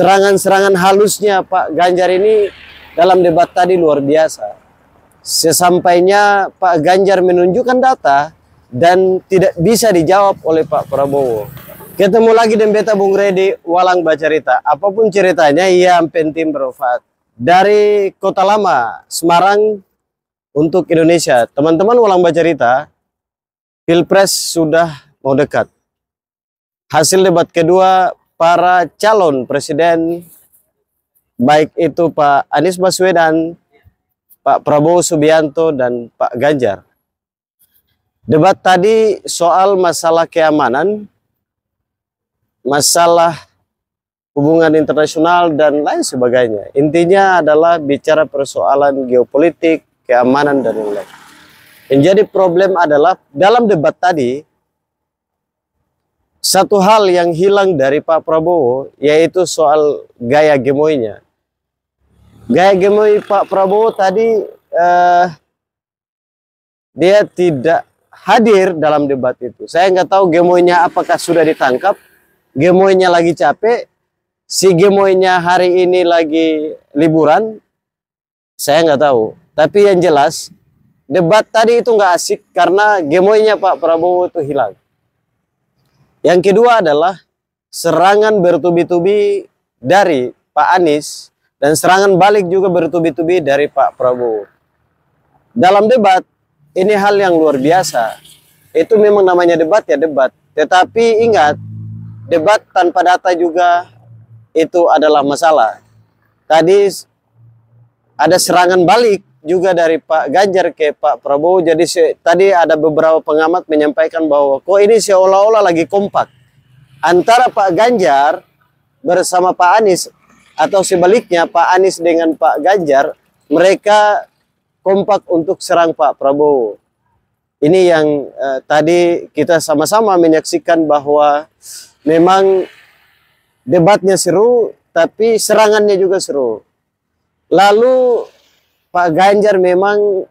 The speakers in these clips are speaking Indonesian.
serangan-serangan halusnya Pak Ganjar ini dalam debat tadi luar biasa. Sesampainya Pak Ganjar menunjukkan data dan tidak bisa dijawab oleh Pak Prabowo. Ketemu lagi dengan beta Bung Redi Walang Bacarita. Apapun ceritanya yang penting bermanfaat. Dari Kota Lama, Semarang untuk Indonesia. Teman-teman Walang Bacarita, Pilpres sudah mau dekat. Hasil debat kedua para calon presiden, baik itu Pak Anies Baswedan, Pak Prabowo Subianto, dan Pak Ganjar. Debat tadi soal masalah keamanan, masalah hubungan internasional, dan lain sebagainya. Intinya adalah bicara persoalan geopolitik, keamanan, dan lain-lain. Yang jadi problem adalah dalam debat tadi, satu hal yang hilang dari Pak Prabowo, yaitu soal gaya gemoynya. Gaya gemoy Pak Prabowo tadi, dia tidak hadir dalam debat itu. Saya nggak tahu gemoynya apakah sudah ditangkap, gemoynya lagi capek, si gemoynya hari ini lagi liburan, saya nggak tahu. Tapi yang jelas, debat tadi itu nggak asik karena gemoynya Pak Prabowo itu hilang. Yang kedua adalah serangan bertubi-tubi dari Pak Anies dan serangan balik juga bertubi-tubi dari Pak Prabowo. Dalam debat, ini hal yang luar biasa. Itu memang namanya debat ya debat. Tetapi ingat, debat tanpa data juga itu adalah masalah. Tadi ada serangan balik juga dari Pak Ganjar ke Pak Prabowo. Jadi tadi ada beberapa pengamat menyampaikan bahwa kok ini seolah-olah lagi kompak antara Pak Ganjar bersama Pak Anies, atau sebaliknya Pak Anies dengan Pak Ganjar, mereka kompak untuk serang Pak Prabowo. Ini yang tadi kita sama-sama menyaksikan bahwa memang debatnya seru, tapi serangannya juga seru. Lalu Pak Ganjar memang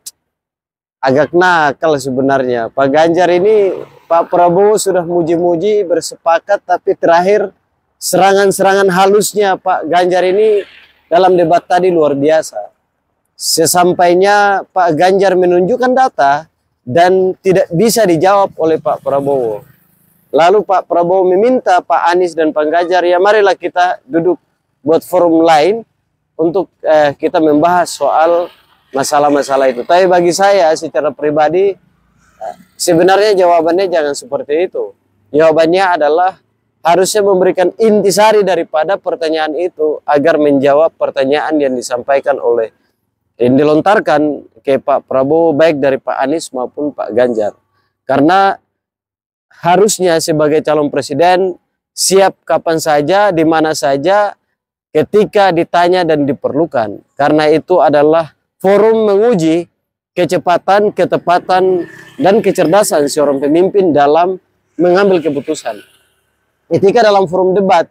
agak nakal sebenarnya. Pak Ganjar ini, Pak Prabowo sudah muji-muji, bersepakat, tapi terakhir serangan-serangan halusnya Pak Ganjar ini dalam debat tadi luar biasa. Sesampainya Pak Ganjar menunjukkan data dan tidak bisa dijawab oleh Pak Prabowo. Lalu Pak Prabowo meminta Pak Anies dan Pak Ganjar, ya marilah kita duduk buat forum lain untuk kita membahas soal masalah-masalah itu. Tapi bagi saya secara pribadi, sebenarnya jawabannya jangan seperti itu. Jawabannya adalah harusnya memberikan intisari daripada pertanyaan itu agar menjawab pertanyaan yang disampaikan oleh, yang dilontarkan ke Pak Prabowo, baik dari Pak Anies maupun Pak Ganjar. Karena harusnya sebagai calon presiden siap kapan saja, di mana saja, ketika ditanya dan diperlukan. Karena itu adalah forum menguji kecepatan, ketepatan, dan kecerdasan seorang pemimpin dalam mengambil keputusan. Ketika dalam forum debat,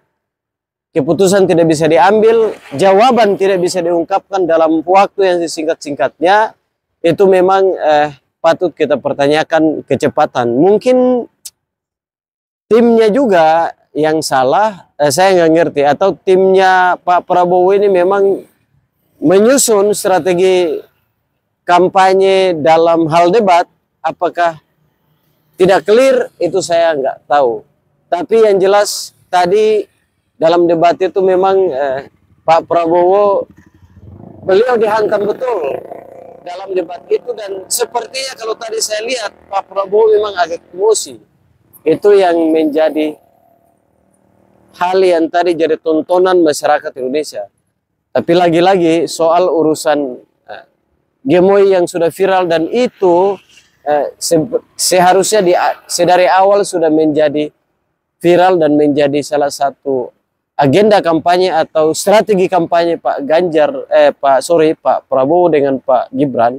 keputusan tidak bisa diambil, jawaban tidak bisa diungkapkan dalam waktu yang sesingkat-singkatnya, itu memang patut kita pertanyakan kecepatan. Mungkin timnya juga yang salah, saya nggak ngerti, atau timnya Pak Prabowo ini memang menyusun strategi kampanye dalam hal debat, apakah tidak clear, itu saya nggak tahu. Tapi yang jelas tadi dalam debat itu memang Pak Prabowo, beliau dihantam betul dalam debat itu, dan sepertinya kalau tadi saya lihat Pak Prabowo memang agak emosi. Itu yang menjadi hal yang tadi jadi tontonan masyarakat Indonesia. Tapi lagi-lagi soal urusan gemoy yang sudah viral, dan itu seharusnya dari awal sudah menjadi viral dan menjadi salah satu agenda kampanye atau strategi kampanye Pak Pak Prabowo dengan Pak Gibran.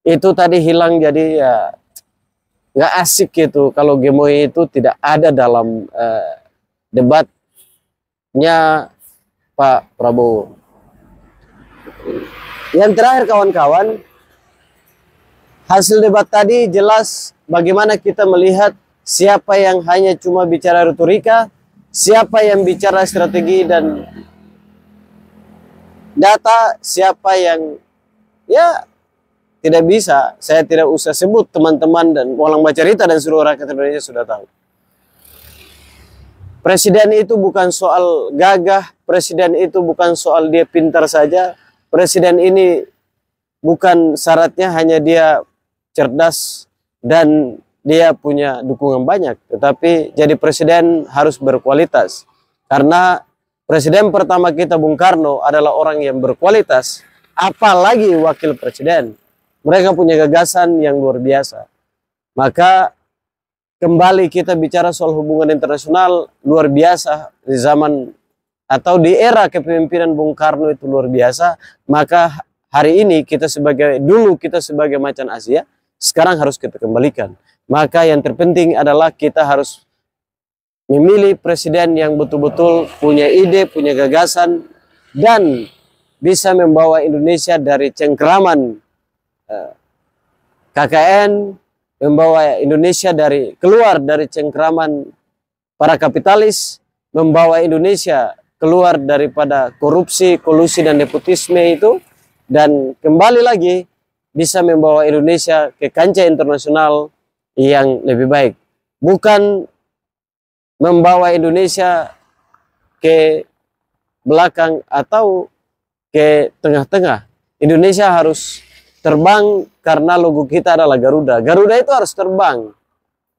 Itu tadi hilang, jadi ya nggak asik gitu kalau gemoy itu tidak ada dalam debatnya Pak Prabowo. Yang terakhir kawan-kawan, hasil debat tadi jelas bagaimana kita melihat siapa yang hanya cuma bicara retorika, siapa yang bicara strategi dan data siapa yang ya tidak bisa, saya tidak usah sebut, teman-teman dan Walang Bacarita dan seluruh rakyat Indonesia sudah tahu. Presiden itu bukan soal gagah, presiden itu bukan soal dia pintar saja, presiden ini bukan syaratnya hanya dia cerdas dan dia punya dukungan banyak, tetapi jadi presiden harus berkualitas. Karena presiden pertama kita Bung Karno adalah orang yang berkualitas, apalagi wakil presiden. Mereka punya gagasan yang luar biasa. Maka kembali kita bicara soal hubungan internasional luar biasa di zaman atau di era kepemimpinan Bung Karno itu luar biasa. Maka hari ini kita dulu kita sebagai macan Asia, sekarang harus kita kembalikan. Maka yang terpenting adalah kita harus memilih presiden yang betul-betul punya ide, punya gagasan, dan bisa membawa Indonesia dari cengkeraman KKN, membawa Indonesia keluar dari cengkeraman para kapitalis, membawa Indonesia keluar daripada korupsi, kolusi, dan nepotisme itu, dan kembali lagi bisa membawa Indonesia ke kancah internasional yang lebih baik. Bukan membawa Indonesia ke belakang atau ke tengah-tengah. Indonesia harus terbang karena logo kita adalah Garuda. Garuda itu harus terbang.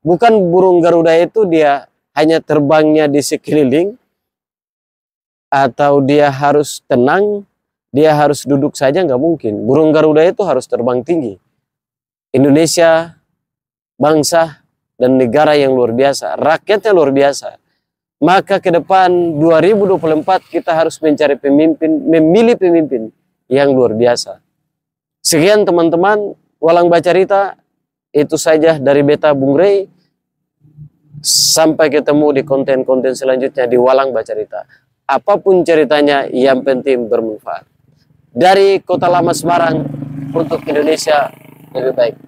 Bukan burung Garuda itu dia hanya terbangnya di sekeliling, atau dia harus tenang, dia harus duduk saja, nggak mungkin. Burung Garuda itu harus terbang tinggi. Indonesia, bangsa dan negara yang luar biasa, rakyatnya luar biasa. Maka ke depan 2024 kita harus mencari pemimpin, memilih pemimpin yang luar biasa. Sekian teman-teman, Walang Bacarita, itu saja dari Beta Bung Rey. Sampai ketemu di konten-konten selanjutnya di Walang Bacarita. Apapun ceritanya, yang penting bermanfaat. Dari Kota Lama Semarang, untuk Indonesia lebih baik.